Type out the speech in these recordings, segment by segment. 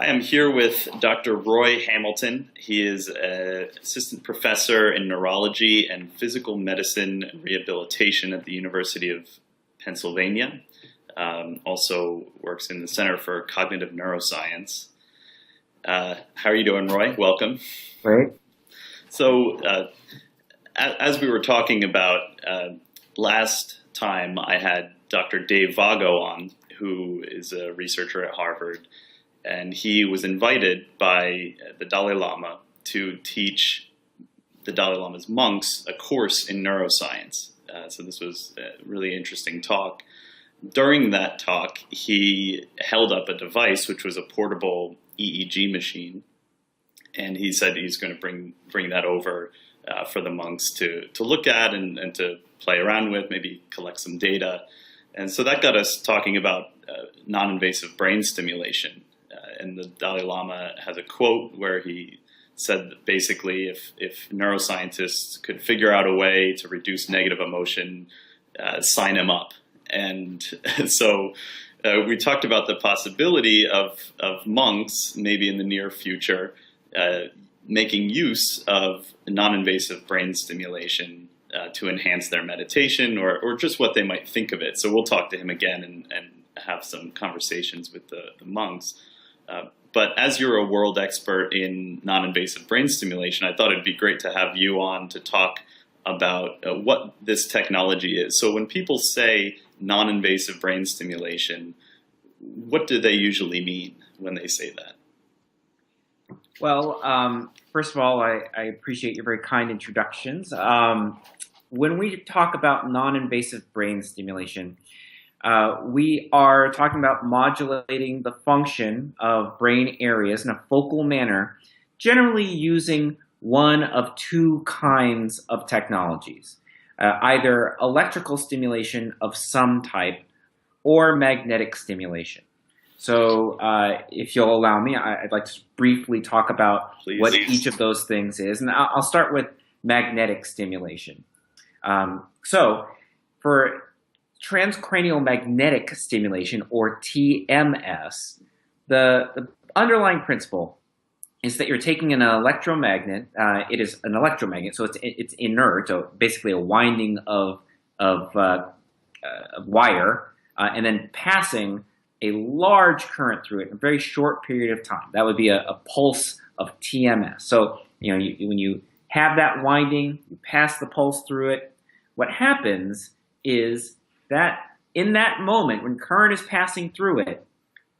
I am here with Dr. Roy Hamilton. He is an assistant professor in neurology and physical medicine and rehabilitation at the University of Pennsylvania. Also works in the Center for Cognitive Neuroscience. How are you doing, Roy? Welcome. Great. So, as we were talking about last time, I had Dr. Dave Vago on, who is a researcher at Harvard. And he was invited by the Dalai Lama to teach the Dalai Lama's monks a course in neuroscience. So this was a really interesting talk. During that talk, he held up a device, which was a portable EEG machine. And he said he's going to bring that over for the monks to look at and to play around with, maybe collect some data. And so that got us talking about non-invasive brain stimulation. And the Dalai Lama has a quote where he said that basically if neuroscientists could figure out a way to reduce negative emotion, sign him up. And so we talked about the possibility of monks, maybe in the near future, making use of non-invasive brain stimulation to enhance their meditation or just what they might think of it. So we'll talk to him again and have some conversations with the monks. But as you're a world expert in non-invasive brain stimulation, I thought it'd be great to have you on to talk about what this technology is. So when people say non-invasive brain stimulation, what do they usually mean when they say that? Well, first of all, I appreciate your very kind introductions. When we talk about non-invasive brain stimulation, we are talking about modulating the function of brain areas in a focal manner, generally using one of two kinds of technologies, either electrical stimulation of some type or magnetic stimulation. So if you'll allow me, I'd like to briefly talk about what each of those things is. And I'll start with magnetic stimulation. So for transcranial magnetic stimulation, or TMS, the underlying principle is that you're taking an electromagnet. It is an electromagnet, so it's inert, so basically a winding of wire, and then passing a large current through it in a very short period of time. That would be a pulse of TMS. So when you have that winding, you pass the pulse through it. What happens is that in that moment, when current is passing through it,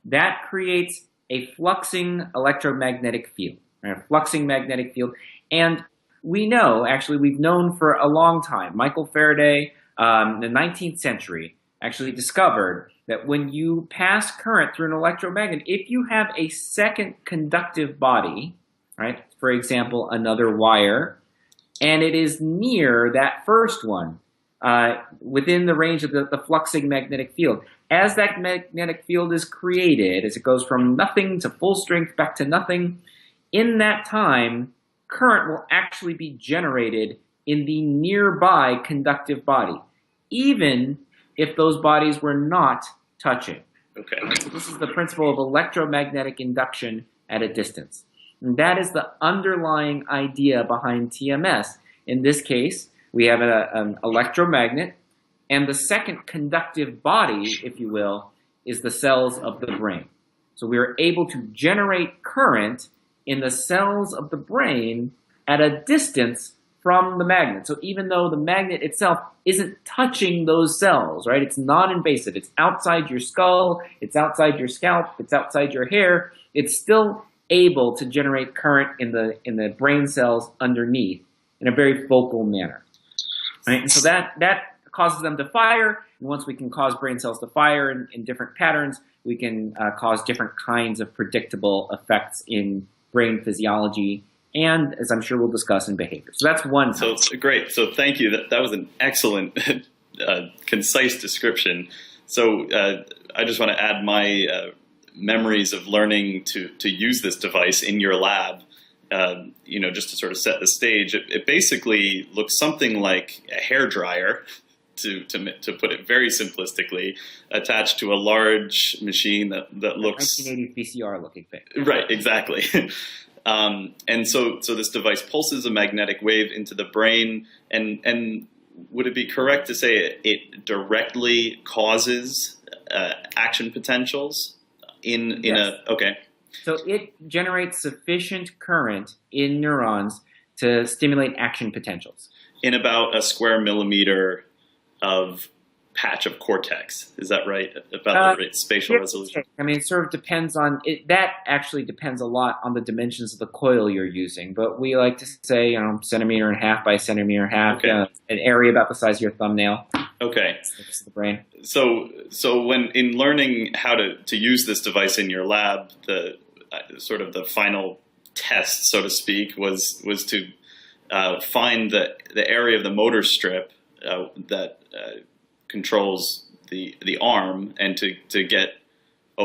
that creates a fluxing electromagnetic field, right? A fluxing magnetic field. And we know, actually, we've known for a long time, Michael Faraday in the 19th century actually discovered that when you pass current through an electromagnet, if you have a second conductive body, right, for example, another wire, and it is near that first one, within the range of the fluxing magnetic field. As that magnetic field is created, as it goes from nothing to full strength back to nothing, in that time, current will actually be generated in the nearby conductive body, even if those bodies were not touching. Okay. So this is the principle of electromagnetic induction at a distance. And that is the underlying idea behind TMS. In this case, we have an electromagnet, and the second conductive body, if you will, is the cells of the brain. So we are able to generate current in the cells of the brain at a distance from the magnet. So even though the magnet itself isn't touching those cells, right? It's non-invasive. It's outside your skull. It's outside your scalp. It's outside your hair. It's still able to generate current in the brain cells underneath in a very focal manner. Right? And so that causes them to fire. And once we can cause brain cells to fire in different patterns, we can cause different kinds of predictable effects in brain physiology and, as I'm sure we'll discuss, in behavior. So that's one. So great. So thank you. That was an excellent, concise description. So I just want to add my memories of learning to use this device in your lab. Just to sort of set the stage, it basically looks something like a hairdryer, to put it very simplistically, attached to a large machine that looks 1980 VCR looking thing. Right, exactly. And so this device pulses a magnetic wave into the brain, and would it be correct to say it directly causes action potentials Yes. okay. So it generates sufficient current in neurons to stimulate action potentials. In about a square millimeter of patch of cortex. Is that right? About the spatial resolution? I mean, it sort of depends on it. That actually depends a lot on the dimensions of the coil you're using. But we like to say, centimeter and a half by centimeter and a half, Okay. an area about the size of your thumbnail. Okay. That's the brain. So when in learning how to use this device in your lab, the sort of the final test, so to speak, was to find the area of the motor strip that controls the arm, and to get,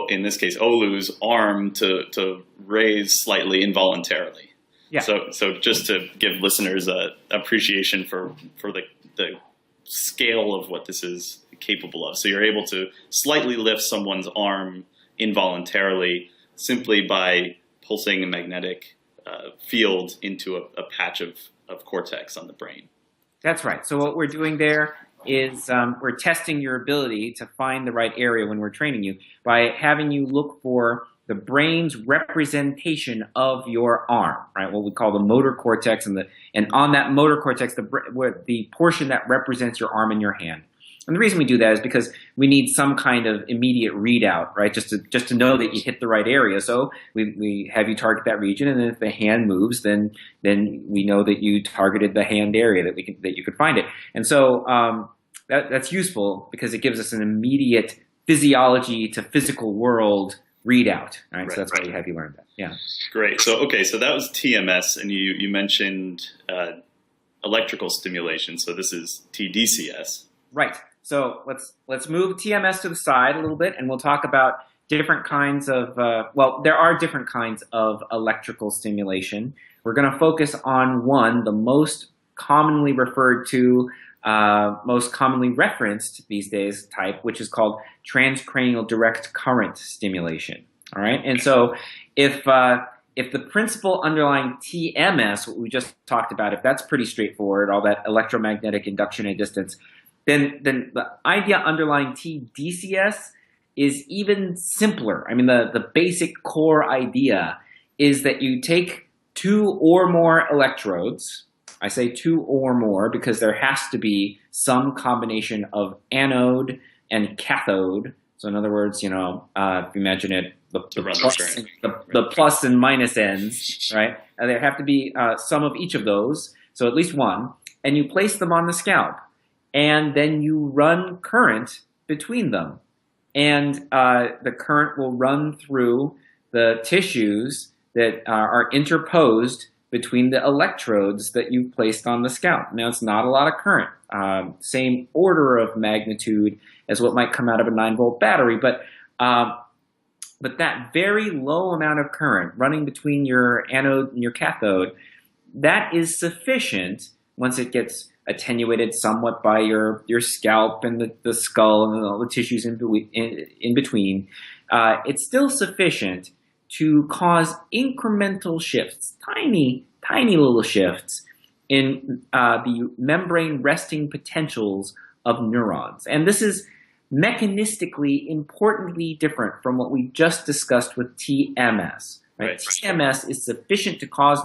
in this case, Olu's arm to raise slightly involuntarily. Yeah. So just to give listeners a appreciation for the scale of what this is capable of. So you're able to slightly lift someone's arm involuntarily simply by pulsing a magnetic field into a patch of cortex on the brain. That's right. So what we're doing there is we're testing your ability to find the right area when we're training you by having you look for the brain's representation of your arm, right? What we call the motor cortex, and on that motor cortex, the portion that represents your arm and your hand. And the reason we do that is because we need some kind of immediate readout, right? Just to know that you hit the right area. So we have you target that region, and then if the hand moves, then we know that you targeted the hand area, that you could find it. And so that's useful because it gives us an immediate physiology to physical world readout. Right? So that's why we have you learn that. Yeah. Great. So so that was TMS, and you mentioned electrical stimulation. So this is TDCS. Right. So let's move TMS to the side a little bit, and we'll talk about different kinds of, there are different kinds of electrical stimulation. We're going to focus on one, the most commonly referred to, most commonly referenced these days type, which is called transcranial direct current stimulation. All right. And so if the principle underlying TMS, what we just talked about, if that's pretty straightforward, all that electromagnetic induction and distance, then the idea underlying TDCS is even simpler. I mean, the basic core idea is that you take two or more electrodes. I say two or more because there has to be some combination of anode and cathode. So in other words, if you imagine it, the plus and minus ends, right? And there have to be some of each of those, so at least one, and you place them on the scalp. And then you run current between them. And the current will run through the tissues that are interposed between the electrodes that you've placed on the scalp. Now, it's not a lot of current. Same order of magnitude as what might come out of a 9-volt battery. But that very low amount of current running between your anode and your cathode, that is sufficient once it gets attenuated somewhat by your scalp and the skull and all the tissues in between. It's still sufficient to cause incremental shifts, tiny little shifts in the membrane resting potentials of neurons. And this is mechanistically importantly different from what we just discussed with TMS. Right? TMS is sufficient to cause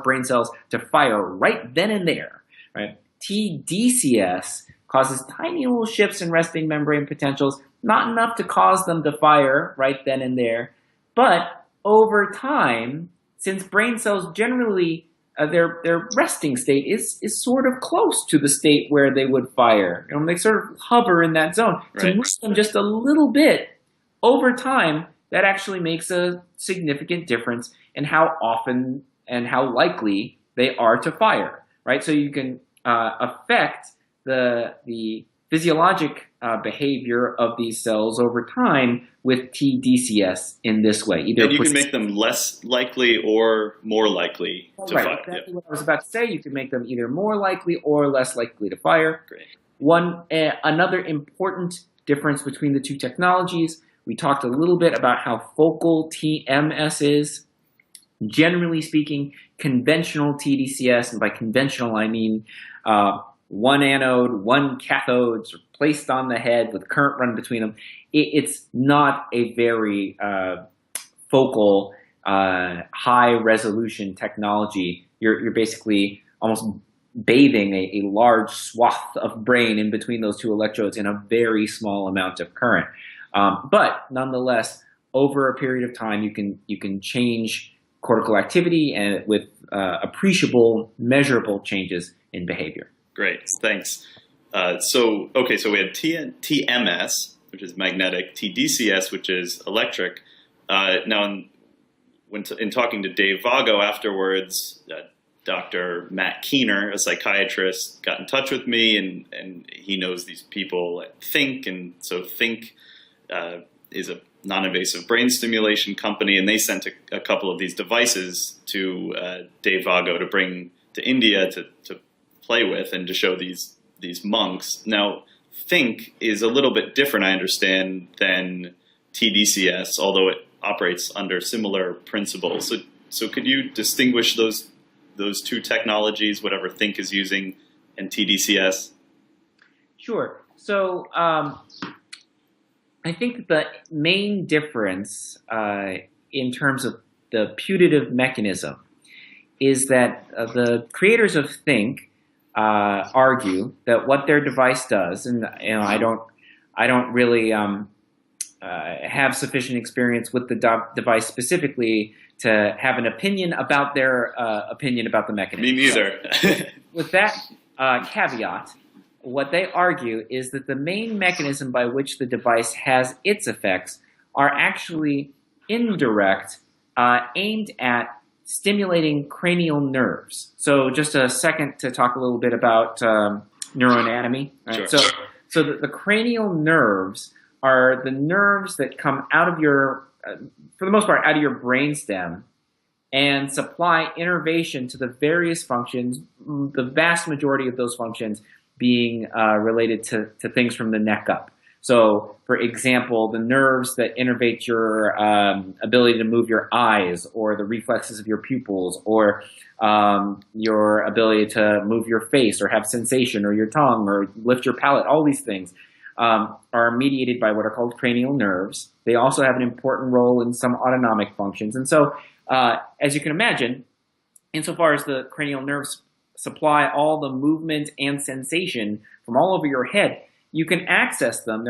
brain cells to fire right then and there. Right? TDCS causes tiny little shifts in resting membrane potentials, not enough to cause them to fire right then and there. But over time, since brain cells generally, their resting state is sort of close to the state where they would fire. They sort of hover in that zone. To move them just a little bit over time, that actually makes a significant difference in how often and how likely they are to fire. Right, so you can affect the physiologic behavior of these cells over time with TDCS in this way. And you can make them less likely or more likely to fire. Exactly what I was about to say. You can make them either more likely or less likely to fire. Great. Another important difference between the two technologies, we talked a little bit about how focal TMS is. Generally speaking, conventional TDCS, and by conventional I mean one anode, one cathode placed on the head with current run between them. It's not a very focal, high-resolution technology. You're basically almost bathing a large swath of brain in between those two electrodes in a very small amount of current. But nonetheless, over a period of time, you can change cortical activity and with appreciable, measurable changes in behavior. Great, thanks. So we had TMS, which is magnetic, TDCS, which is electric. Now, in talking to Dave Vago afterwards, Dr. Matt Keener, a psychiatrist, got in touch with me, and he knows these people at Think, and so Think is a non-invasive brain stimulation company, and they sent a couple of these devices to Dave Vago to bring to India to play with and to show these monks. Now, Think is a little bit different, I understand, than TDCS, although it operates under similar principles. So could you distinguish those two technologies, whatever Think is using, and TDCS? Sure. So I think the main difference in terms of the putative mechanism is that the creators of Think argue that what their device does, and I don't really have sufficient experience with the device specifically to have an opinion about their opinion about the mechanism. Me neither. With that caveat, what they argue is that the main mechanism by which the device has its effects are actually indirect, aimed at stimulating cranial nerves. So just a second to talk a little bit about neuroanatomy. Right? Sure. So the cranial nerves are the nerves that come out of your, for the most part, out of your brainstem and supply innervation to the various functions, the vast majority of those functions being related to things from the neck up. So, for example, the nerves that innervate your ability to move your eyes or the reflexes of your pupils or your ability to move your face or have sensation or your tongue or lift your palate, all these things are mediated by what are called cranial nerves. They also have an important role in some autonomic functions. And so, as you can imagine, insofar as the cranial nerves supply all the movement and sensation from all over your head, you can access them.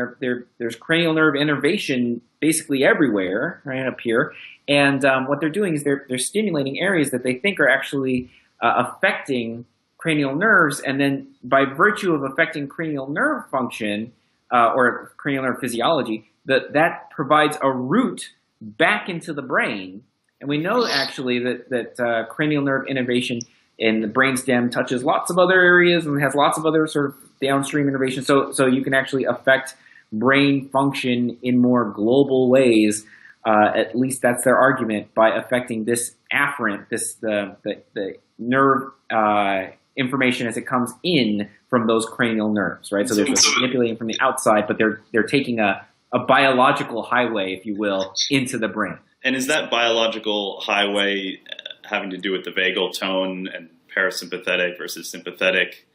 There's cranial nerve innervation basically everywhere, right up here. And what they're doing is they're stimulating areas that they think are actually affecting cranial nerves. And then by virtue of affecting cranial nerve function or cranial nerve physiology, that provides a route back into the brain. And we know actually that cranial nerve innervation in the brainstem touches lots of other areas and has lots of other sort of downstream innervation. So you can actually affect brain function in more global ways. At least that's their argument, by affecting this afferent, the nerve information as it comes in from those cranial nerves, right? So they're manipulating from the outside, but they're taking a biological highway, if you will, into the brain. And is that biological highway having to do with the vagal tone and parasympathetic versus sympathetic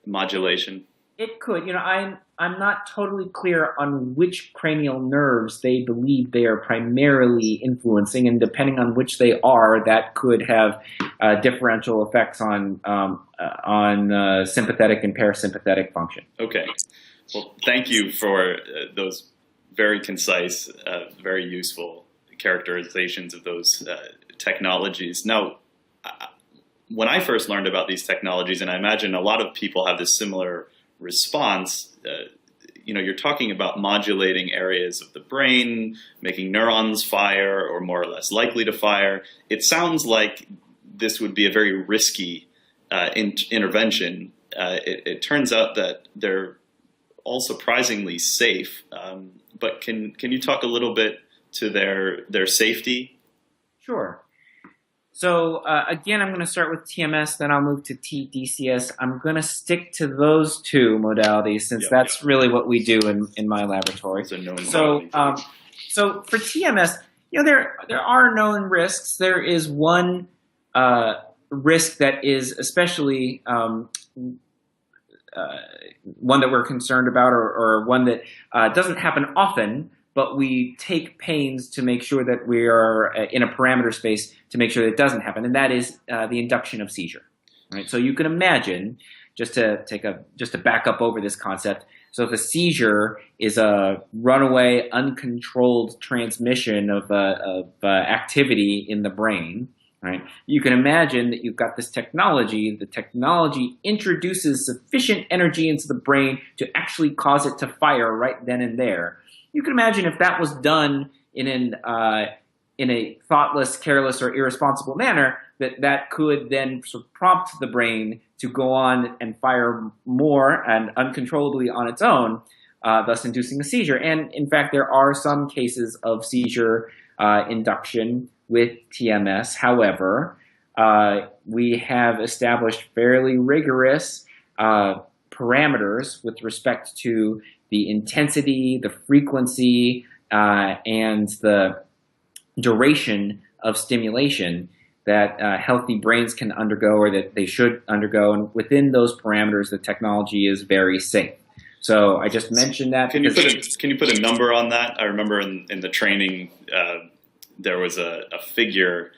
modulation? It could. I'm not totally clear on which cranial nerves they believe they are primarily influencing, and depending on which they are, that could have differential effects on sympathetic and parasympathetic function. Okay. Well, thank you for those very concise, very useful characterizations of those technologies. Now, when I first learned about these technologies, and I imagine a lot of people have this similar response, you're talking about modulating areas of the brain, making neurons fire or more or less likely to fire. It sounds like this would be a very risky intervention. It turns out that they're all surprisingly safe. But can you talk a little bit to their safety? Sure. So again, I'm going to start with TMS, then I'll move to TDCS. I'm going to stick to those two modalities since that's really what we do in my laboratory. So for TMS, there are known risks. There is one risk that is especially one that we're concerned about, or one that doesn't happen often, but we take pains to make sure that we are in a parameter space to make sure that it doesn't happen, and that is the induction of seizure. Right? So you can imagine, just to back up over this concept, so if a seizure is a runaway, uncontrolled transmission of activity in the brain, right? You can imagine that you've got this technology. The technology introduces sufficient energy into the brain to actually cause it to fire right then and there. You can imagine if that was done in a thoughtless, careless, or irresponsible manner, that could then sort of prompt the brain to go on and fire more and uncontrollably on its own, thus inducing a seizure. And in fact, there are some cases of seizure induction with TMS. However, we have established fairly rigorous parameters with respect to the intensity, the frequency, and the duration of stimulation that healthy brains can undergo, or that they should undergo. And within those parameters, the technology is very safe. So I just mentioned that. Can you put a number on that? I remember in the training, there was a figure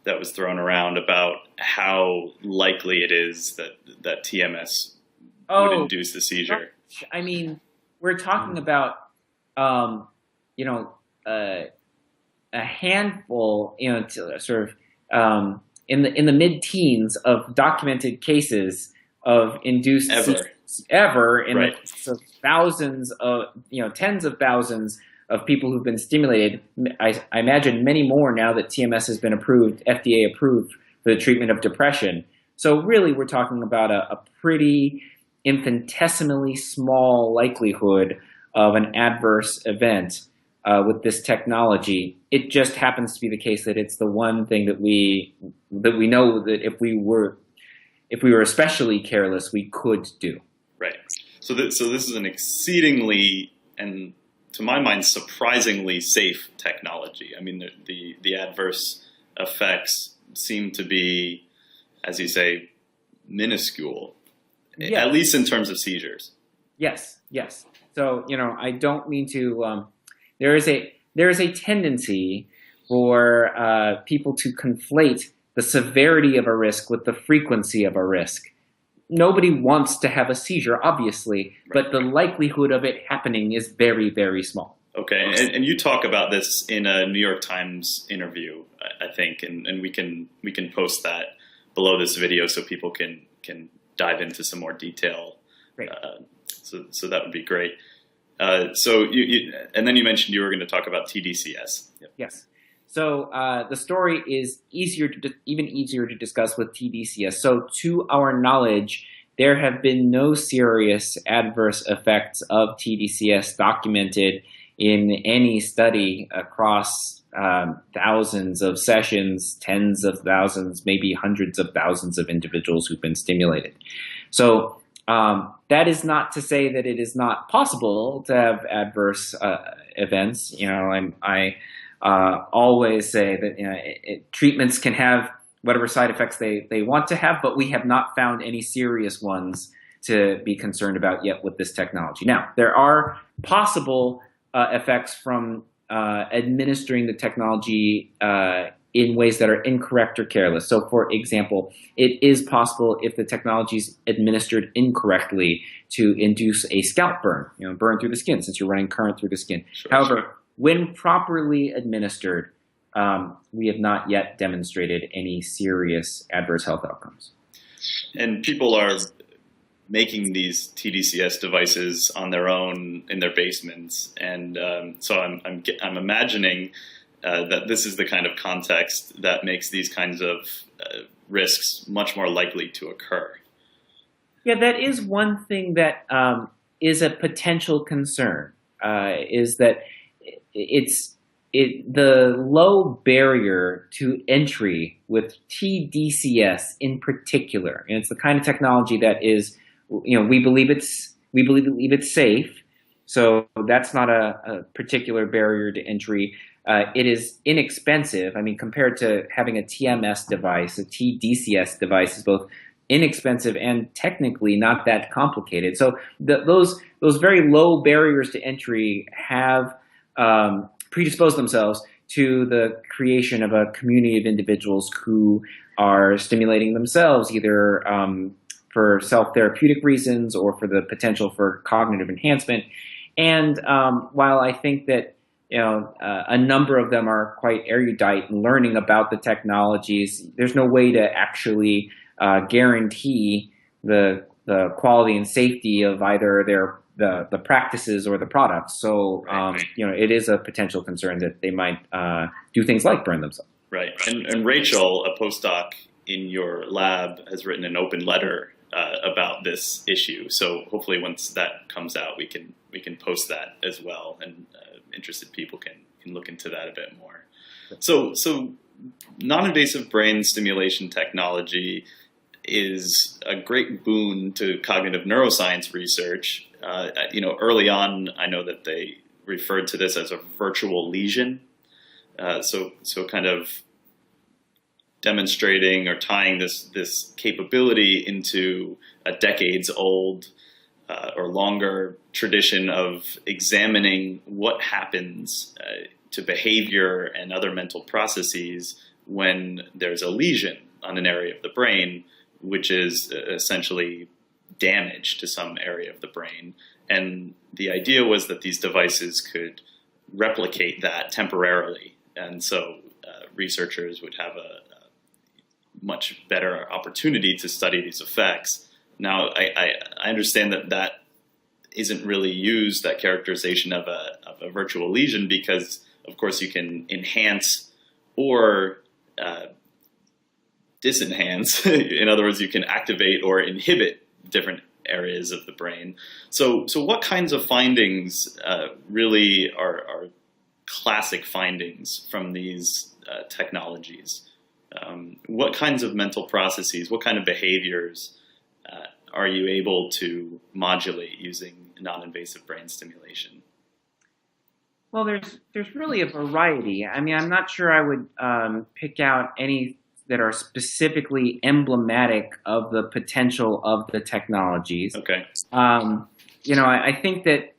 that was thrown around about how likely it is that TMS would induce the seizure. I mean, we're talking about, a handful, sort of in the mid-teens of documented cases of induced ever in right. So thousands of, tens of thousands of people who've been stimulated. I imagine many more now that TMS has been approved, FDA approved, for the treatment of depression. So really, we're talking about a pretty infinitesimally small likelihood of an adverse event with this technology. It just happens to be the case that it's the one thing that we know that if we were especially careless, we could do. Right. So this is an exceedingly, and to my mind, surprisingly safe technology. I mean, the adverse effects seem to be, as you say, minuscule. Yes. At least in terms of seizures. Yes. So, I don't mean to. There is a tendency for people to conflate the severity of a risk with the frequency of a risk. Nobody wants to have a seizure, obviously, but the likelihood of it happening is very, very small. Okay, and you talk about this in a New York Times interview, I think, and we can post that below this video so people can dive into some more detail. Great. So that would be great. So and then you mentioned you were going to talk about TDCS. Yep. Yes. So the story is even easier to discuss with TDCS. So to our knowledge, there have been no serious adverse effects of TDCS documented in any study across thousands of sessions, tens of thousands, maybe hundreds of thousands of individuals who've been stimulated. So that is not to say that it is not possible to have adverse events. I always say that treatments can have whatever side effects they want to have, but we have not found any serious ones to be concerned about yet with this technology. Now, there are possible effects from administering the technology in ways that are incorrect or careless. So, for example, it is possible if the technology is administered incorrectly to induce a scalp burn, burn through the skin, since you're running current through the skin. Sure, However, when properly administered, we have not yet demonstrated any serious adverse health outcomes. And people are making these TDCS devices on their own in their basements, and so I'm imagining that this is the kind of context that makes these kinds of risks much more likely to occur. Yeah, that is one thing that is a potential concern. Is that it's the low barrier to entry with TDCS in particular, and it's the kind of technology that is, we believe it's safe, so that's not a particular barrier to entry. It is inexpensive. I mean, compared to having a TMS device, a TDCS device is both inexpensive and technically not that complicated. So those very low barriers to entry have predispose themselves to the creation of a community of individuals who are stimulating themselves either for self-therapeutic reasons or for the potential for cognitive enhancement. And while I think that a number of them are quite erudite in learning about the technologies, there's no way to actually guarantee the quality and safety of either the practices or the products. So, it is a potential concern that they might do things like burn themselves. Right. And Rachel, a postdoc in your lab, has written an open letter about this issue. So hopefully once that comes out, we can post that as well, and interested people can look into that a bit more. So non-invasive brain stimulation technology is a great boon to cognitive neuroscience research. Early on, I know that they referred to this as a virtual lesion. So kind of demonstrating or tying this capability into a decades-old or longer tradition of examining what happens to behavior and other mental processes when there's a lesion on an area of the brain, which is essentially damage to some area of the brain. And the idea was that these devices could replicate that temporarily. And so researchers would have a much better opportunity to study these effects. Now, I understand that isn't really used, that characterization of a virtual lesion, because, of course, you can enhance or disenhance. In other words, you can activate or inhibit different areas of the brain. So what kinds of findings really are classic findings from these technologies? What kinds of mental processes, what kind of behaviors are you able to modulate using non-invasive brain stimulation? Well, there's really a variety. I mean, I'm not sure I would pick out any that are specifically emblematic of the potential of the technologies. Okay. I think that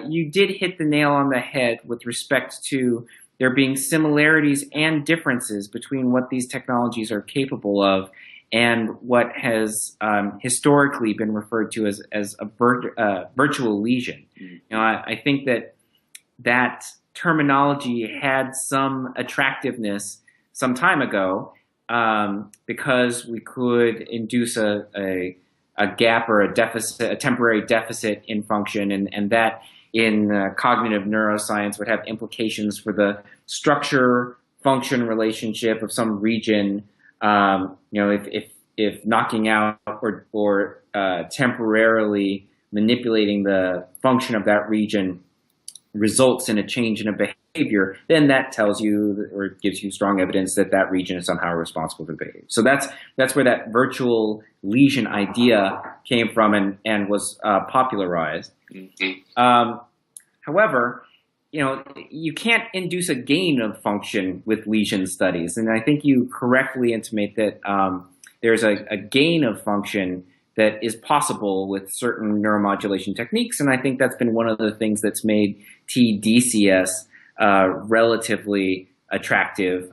you did hit the nail on the head with respect to there being similarities and differences between what these technologies are capable of and what has historically been referred to as a virtual lesion. Mm-hmm. I think that terminology had some attractiveness some time ago because we could induce a gap or a deficit, a temporary deficit in function, and that in cognitive neuroscience would have implications for the structure-function relationship of some region. If knocking out or temporarily manipulating the function of that region results in a change in a behavior, then that tells you or gives you strong evidence that that region is somehow responsible for the behavior. So that's where that virtual lesion idea came from and was popularized. Mm-hmm. However, you can't induce a gain of function with lesion studies, and I think you correctly intimate that there's a gain of function that is possible with certain neuromodulation techniques, and I think that's been one of the things that's made TDCS relatively attractive.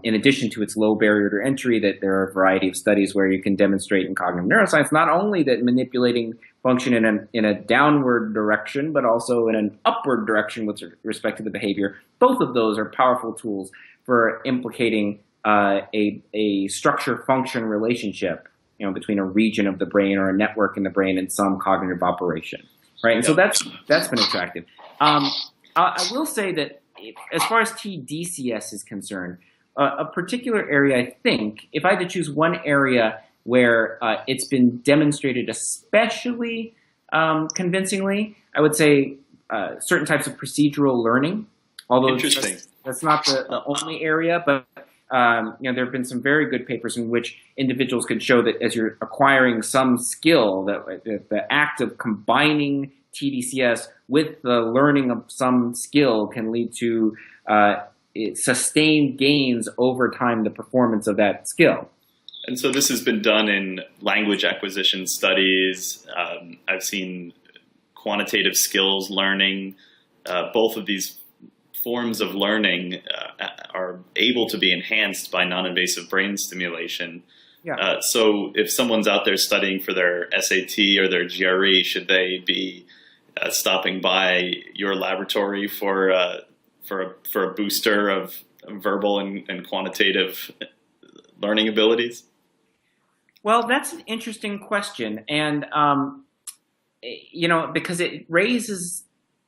In addition to its low barrier to entry, that there are a variety of studies where you can demonstrate in cognitive neuroscience not only that manipulating function in a downward direction, but also in an upward direction with respect to the behavior. Both of those are powerful tools for implicating a structure-function relationship, between a region of the brain or a network in the brain and some cognitive operation, right? And so that's been attractive. I will say that as far as TDCS is concerned, a particular area, I think, if I had to choose one area where it's been demonstrated especially convincingly, I would say certain types of procedural learning. Although interesting. That's not the only area, but there have been some very good papers in which individuals could show that as you're acquiring some skill, that the act of combining TDCS with the learning of some skill can lead to sustained gains over time, the performance of that skill. And so this has been done in language acquisition studies. I've seen quantitative skills learning. Both of these forms of learning are able to be enhanced by non-invasive brain stimulation. Yeah. So if someone's out there studying for their SAT or their GRE, should they be stopping by your laboratory for a booster of verbal and quantitative learning abilities? Well, that's an interesting question, and because it raises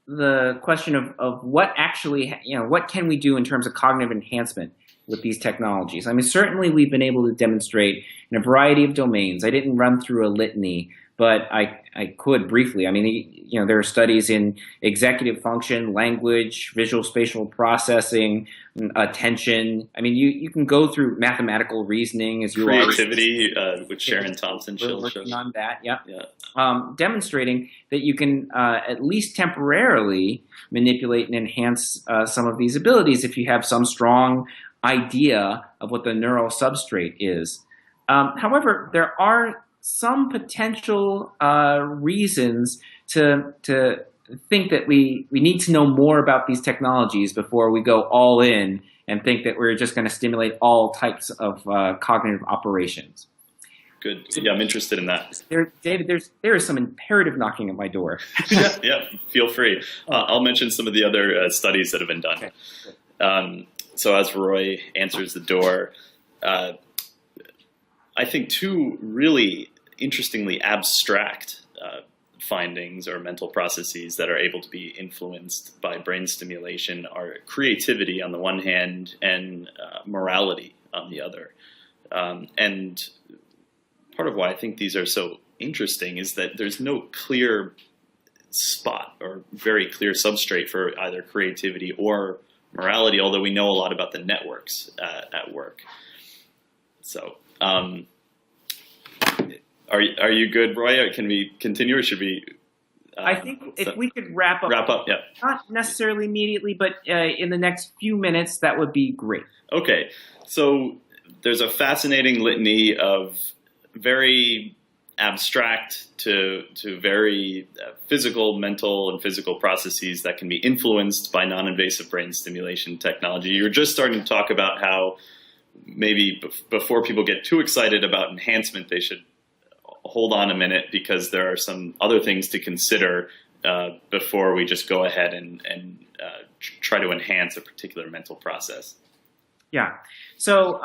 the question of what actually, what can we do in terms of cognitive enhancement with these technologies? I mean, certainly we've been able to demonstrate in a variety of domains. I didn't run through a litany, but I could briefly. I mean, there are studies in executive function, language, visual spatial processing, attention. I mean, you can go through mathematical reasoning as you creativity, which Sharon Thompson we're shows. working on that. Yeah. Yeah. Demonstrating that you can at least temporarily manipulate and enhance some of these abilities if you have some strong idea of what the neural substrate is. However, there are some potential reasons to think that we need to know more about these technologies before we go all in and think that we're just going to stimulate all types of cognitive operations. Good. Yeah, I'm interested in that. David, there is some imperative knocking at my door. Yeah, feel free. I'll mention some of the other studies that have been done. Okay. So as Roy answers the door, I think two really interestingly abstract findings or mental processes that are able to be influenced by brain stimulation are creativity on the one hand and morality on the other. And part of why I think these are so interesting is that there's no clear spot or very clear substrate for either creativity or morality, although we know a lot about the networks at work. So are you good, Roy? Can we continue, or should we? I think if we could wrap up. Yeah. Not necessarily immediately, but in the next few minutes, that would be great. Okay. So there's a fascinating litany of very abstract to very physical, mental, and physical processes that can be influenced by non-invasive brain stimulation technology. You're just starting to talk about how maybe before people get too excited about enhancement, they should hold on a minute because there are some other things to consider before we just go ahead and try to enhance a particular mental process. Yeah. So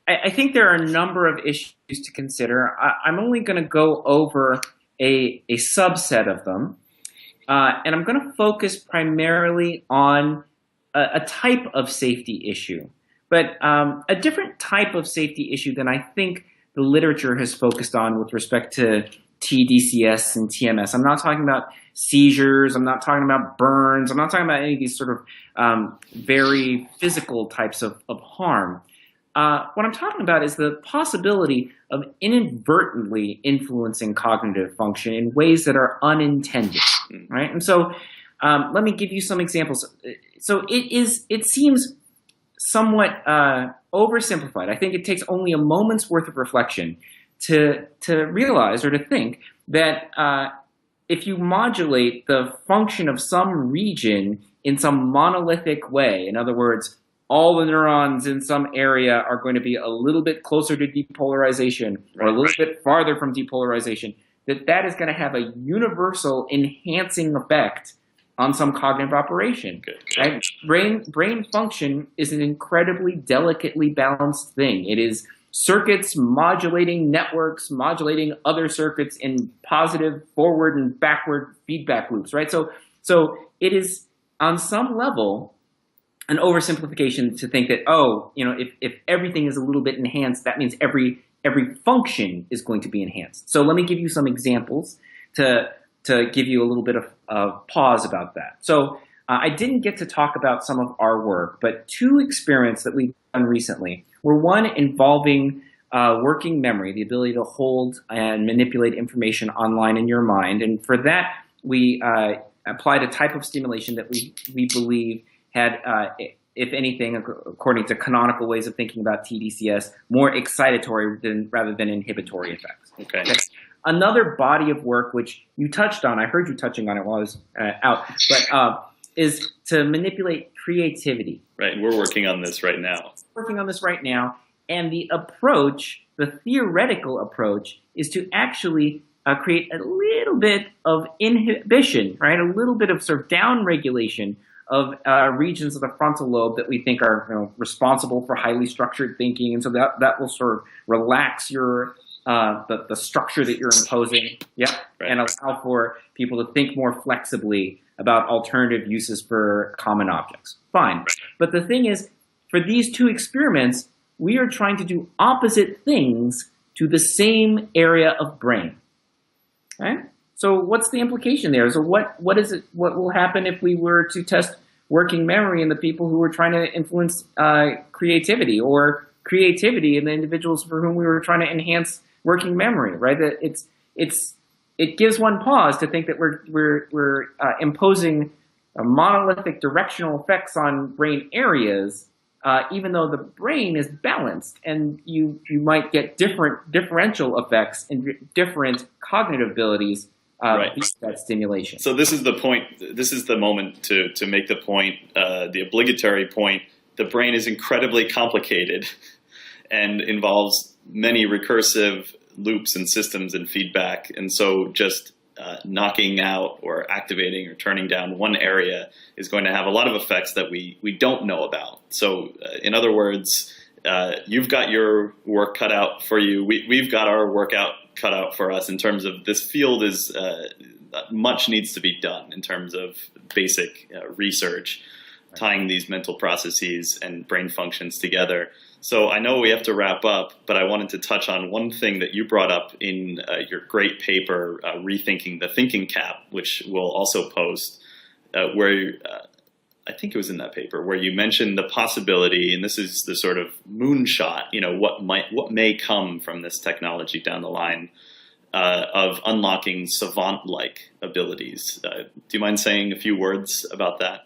I think there are a number of issues to consider. I'm only going to go over a subset of them, and I'm going to focus primarily on a type of safety issue, but a different type of safety issue than I think the literature has focused on with respect to TDCS and TMS. I'm not talking about seizures. I'm not talking about burns. I'm not talking about any of these sort of very physical types of harm. What I'm talking about is the possibility of inadvertently influencing cognitive function in ways that are unintended, right? And so let me give you some examples. So it seems somewhat oversimplified. I think it takes only a moment's worth of reflection to realize or to think that if you modulate the function of some region in some monolithic way, in other words, all the neurons in some area are going to be a little bit closer to depolarization or a little bit farther from depolarization, that is going to have a universal enhancing effect on some cognitive operation. Right? Brain function is an incredibly delicately balanced thing. It is circuits modulating networks, modulating other circuits in positive forward and backward feedback loops, right? So it is on some level an oversimplification to think that, if everything is a little bit enhanced, that means every function is going to be enhanced. So let me give you some examples to give you a little bit of pause about that. So I didn't get to talk about some of our work, but two experiments that we've done recently were one involving working memory, the ability to hold and manipulate information online in your mind. And for that, we applied a type of stimulation that we believe had, if anything, according to canonical ways of thinking about TDCS, more excitatory rather than inhibitory effects. Okay. Another body of work, which you touched on, I heard you touching on it while I was out, but is to manipulate creativity. Right, we're working on this right now. And the approach, the theoretical approach, is to actually create a little bit of inhibition, right? A little bit of sort of down regulation of regions of the frontal lobe that we think are responsible for highly structured thinking, and so that will sort of relax your the structure that you're imposing, and allow for people to think more flexibly about alternative uses for common objects. Fine, but the thing is, for these two experiments, we are trying to do opposite things to the same area of brain. Okay? So what's the implication there? So what is it? What will happen if we were to test working memory in the people who were trying to influence creativity, or creativity in the individuals for whom we were trying to enhance working memory? Right? That it gives one pause to think that we're imposing monolithic directional effects on brain areas, even though the brain is balanced, and you might get differential effects and different cognitive abilities via that stimulation. So this is the point. This is the moment to make the point, the obligatory point. The brain is incredibly complicated and involves many recursive loops and systems and feedback. And so just knocking out or activating or turning down one area is going to have a lot of effects that we don't know about. So in other words, you've got your work cut out for you. We've got our work cut out for us in terms of this field is much needs to be done in terms of basic research, tying these mental processes and brain functions together. So I know we have to wrap up, but I wanted to touch on one thing that you brought up in your great paper, Rethinking the Thinking Cap, which we'll also post, where I think it was in that paper, where you mentioned the possibility, and this is the sort of moonshot, what may come from this technology down the line, of unlocking savant-like abilities. Do you mind saying a few words about that?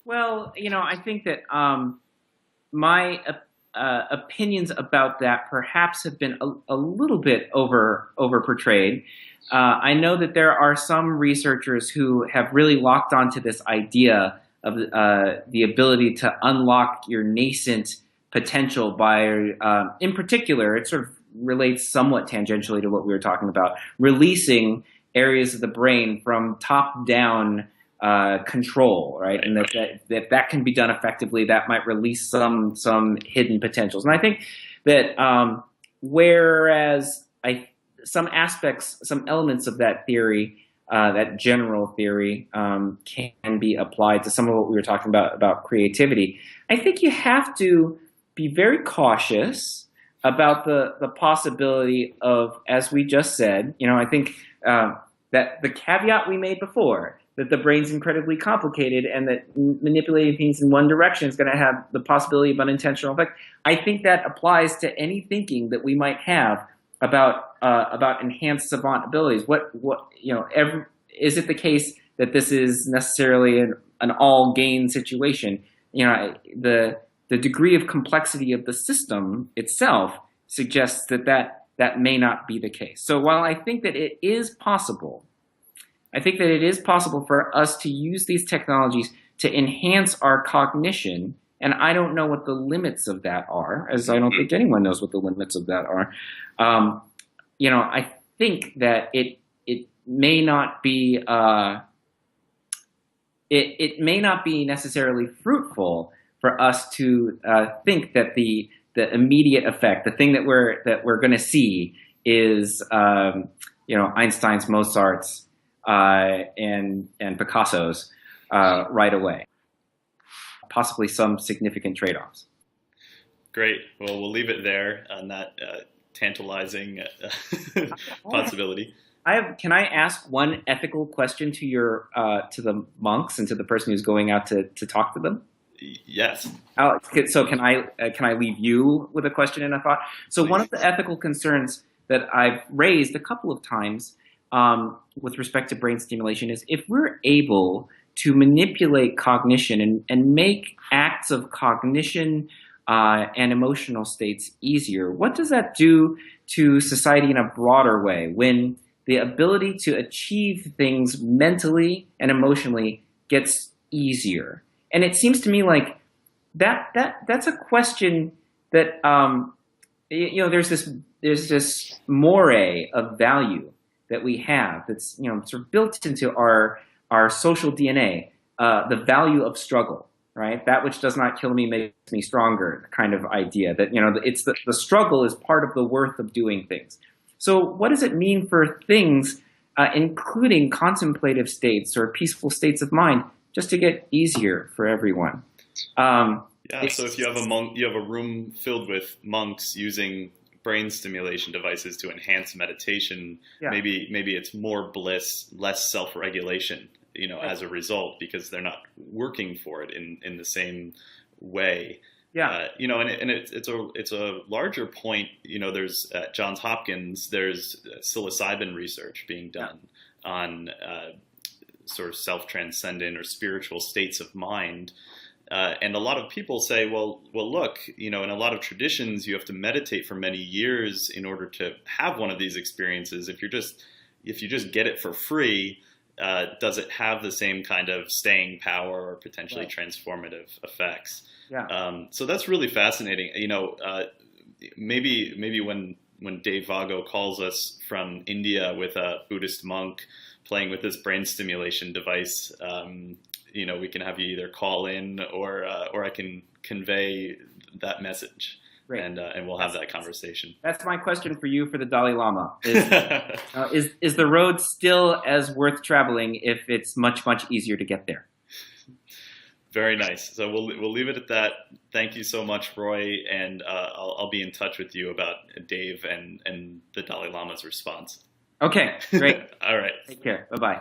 Well, I think that my opinions about that perhaps have been a little bit over portrayed. I know that there are some researchers who have really locked onto this idea of the ability to unlock your nascent potential by, in particular, it sort of relates somewhat tangentially to what we were talking about, releasing areas of the brain from top-down control, right? And that can be done effectively. That might release some hidden potentials. And I think that whereas some elements of that theory, that general theory, can be applied to some of what we were talking about creativity, I think you have to be very cautious about the possibility of, as we just said, I think that the caveat we made before, that the brain's incredibly complicated and that manipulating things in one direction is going to have the possibility of unintentional effect. I think that applies to any thinking that we might have about enhanced savant abilities. Is it the case that this is necessarily an all gain situation? The degree of complexity of the system itself suggests that may not be the case. So while I think that it is possible, for us to use these technologies to enhance our cognition, and I don't know what the limits of that are, as I don't think anyone knows what the limits of that are. I think that it may not be it may not be necessarily fruitful for us to think that the immediate effect, the thing that we're going to see, is Einstein's, Mozart's, and Picasso's right away. Possibly some significant trade-offs. Great. Well, we'll leave it there on that tantalizing possibility. Can I ask one ethical question to to the monks and to the person who's going out to talk to them? Yes. So can I leave you with a question and a thought? So Please. one of the ethical concerns that I've raised a couple of times with respect to brain stimulation is if we're able to manipulate cognition and make acts of cognition and emotional states easier, what does that do to society in a broader way when the ability to achieve things mentally and emotionally gets easier? And it seems to me like that's a question that there's this moire of value that we have that's sort of built into our social DNA, the value of struggle, right? That which does not kill me makes me stronger, kind of idea that it's the struggle is part of the worth of doing things. So what does it mean for things, including contemplative states or peaceful states of mind, just to get easier for everyone? Yeah, so if you have a room filled with monks using brain stimulation devices to enhance meditation, Yeah. maybe it's more bliss, less self-regulation, as a result, because they're not working for it in the same way. Yeah. And it's a larger point. There's at Johns Hopkins, there's psilocybin research being done on sort of self-transcendent or spiritual states of mind. And a lot of people say, well, look, in a lot of traditions, you have to meditate for many years in order to have one of these experiences. If you just get it for free, does it have the same kind of staying power or potentially transformative effects? Yeah. So that's really fascinating. Maybe when Dave Vago calls us from India with a Buddhist monk playing with this brain stimulation device, we can have you either call in or I can convey that message. Great. And we'll have that conversation. That's my question for you for the Dalai Lama. Is the road still as worth traveling if it's much, much easier to get there? Very nice. So we'll leave it at that. Thank you so much, Roy, and I'll be in touch with you about Dave and the Dalai Lama's response. Okay, great. All right. Take care. Bye-bye.